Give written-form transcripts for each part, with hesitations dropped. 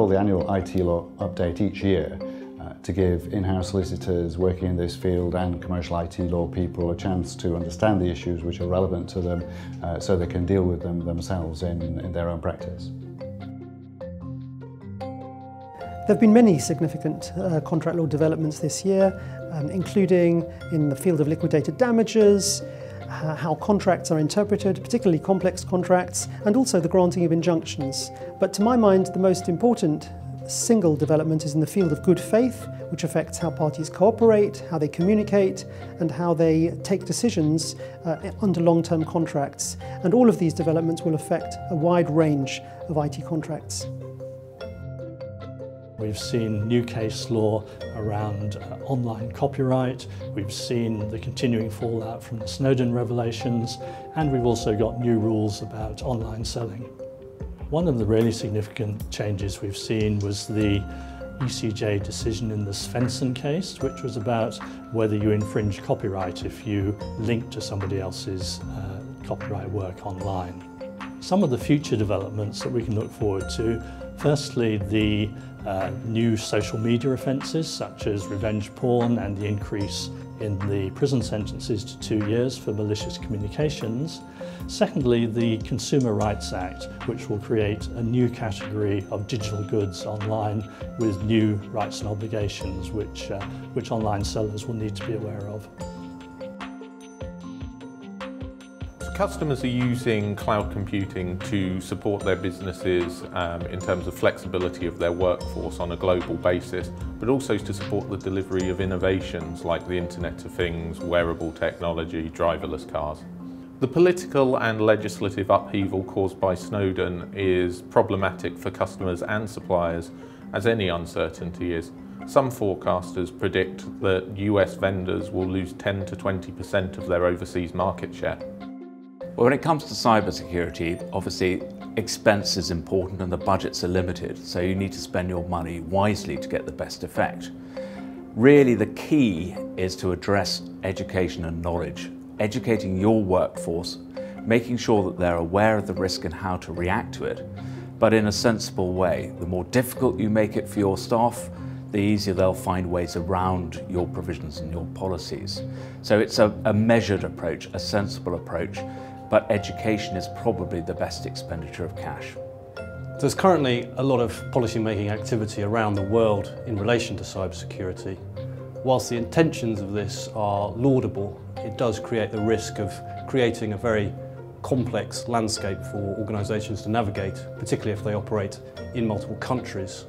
hold the annual IT law update each year to give in-house solicitors working in this field and commercial IT law people a chance to understand the issues which are relevant to them so they can deal with them themselves in their own practice. There have been many significant contract law developments this year, including in the field of liquidated damages, how contracts are interpreted, particularly complex contracts, and also the granting of injunctions. But to my mind, the most important single development is in the field of good faith, which affects how parties cooperate, how they communicate, and how they take decisions under long-term contracts. And all of these developments will affect a wide range of IT contracts. We've seen new case law around online copyright, we've seen the continuing fallout from the Snowden revelations, and we've also got new rules about online selling. One of the really significant changes we've seen was the ECJ decision in the Svensson case, which was about whether you infringe copyright if you link to somebody else's copyright work online. Some of the future developments that we can look forward to, firstly the new social media offences such as revenge porn and the increase in the prison sentences to 2 years for malicious communications. Secondly, the Consumer Rights Act, which will create a new category of digital goods online with new rights and obligations which online sellers will need to be aware of. Customers are using cloud computing to support their businesses in terms of flexibility of their workforce on a global basis, but also to support the delivery of innovations like the Internet of Things, wearable technology, driverless cars. The political and legislative upheaval caused by Snowden is problematic for customers and suppliers, as any uncertainty is. Some forecasters predict that US vendors will lose 10 to 20% of their overseas market share. Well, when it comes to cybersecurity, obviously expense is important and the budgets are limited, so you need to spend your money wisely to get the best effect. Really the key is to address education and knowledge, educating your workforce, making sure that they're aware of the risk and how to react to it, but in a sensible way. The more difficult you make it for your staff, the easier they'll find ways around your provisions and your policies. So it's a measured approach, a sensible approach, but education is probably the best expenditure of cash. There's currently a lot of policy-making activity around the world in relation to cybersecurity. Whilst the intentions of this are laudable, it does create the risk of creating a very complex landscape for organisations to navigate, particularly if they operate in multiple countries.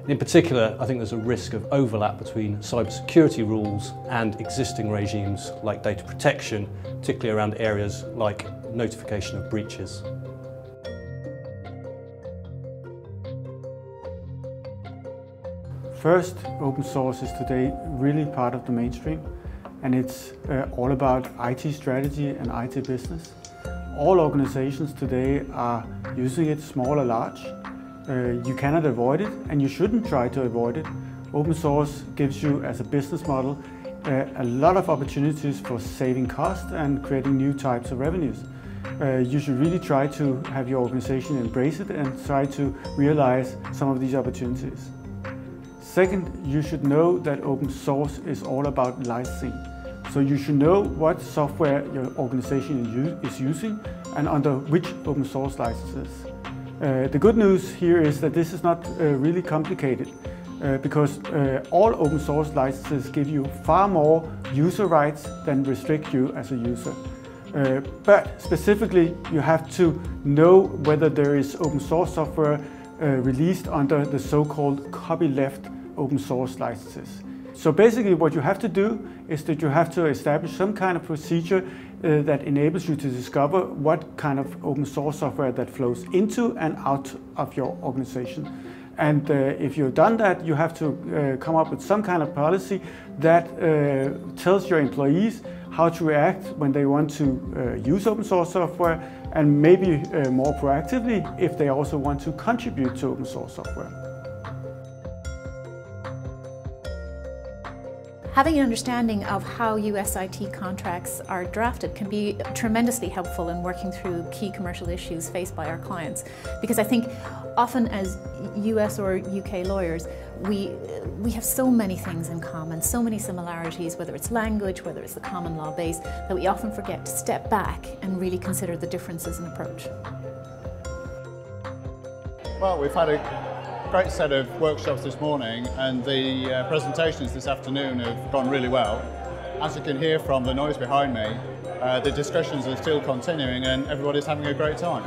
In particular, I think there's a risk of overlap between cybersecurity rules and existing regimes like data protection, particularly around areas like notification of breaches. First, open source is today really part of the mainstream, and it's all about IT strategy and IT business. All organizations today are using it, small or large. You cannot avoid it, and you shouldn't try to avoid it. Open source gives you, as a business model, a lot of opportunities for saving costs and creating new types of revenues. You should really try to have your organization embrace it and try to realize some of these opportunities. Second, you should know that open source is all about licensing. So you should know what software your organization is using and under which open source licenses. The good news here is that this is not really complicated because all open source licenses give you far more user rights than restrict you as a user. But specifically, you have to know whether there is open source software released under the so-called copyleft open source licenses. So basically what you have to do is that you have to establish some kind of procedure that enables you to discover what kind of open source software that flows into and out of your organization. And if you've done that, you have to come up with some kind of policy that tells your employees how to react when they want to use open source software, and maybe more proactively if they also want to contribute to open source software. Having an understanding of how US IT contracts are drafted can be tremendously helpful in working through key commercial issues faced by our clients, because I think often as US or UK lawyers, we have so many things in common, so many similarities, whether it's language, whether it's the common law base, that we often forget to step back and really consider the differences in approach. Well, we've had a great set of workshops this morning, and the presentations this afternoon have gone really well. As you can hear from the noise behind me, the discussions are still continuing and everybody's having a great time.